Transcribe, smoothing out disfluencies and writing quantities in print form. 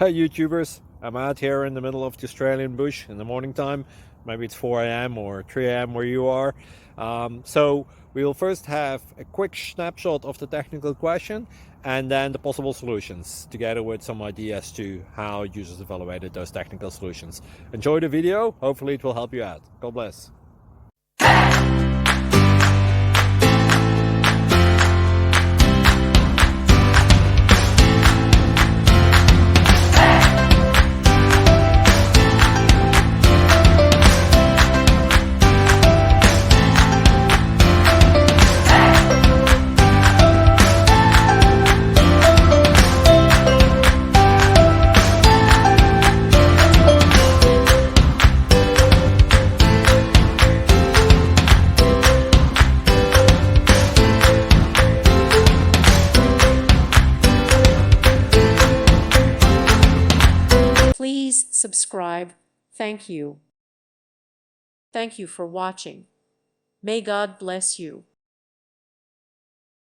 Hey YouTubers, I'm out here in the middle of the Australian bush in the morning time. Maybe it's 4 a.m. or 3 a.m. where you are. So we will first have a quick snapshot of the technical question and then the possible solutions, together with some ideas to how users evaluated those technical solutions. Enjoy the video, hopefully it will help you out. God bless. Please subscribe. Thank you. Thank you for watching. May God bless you.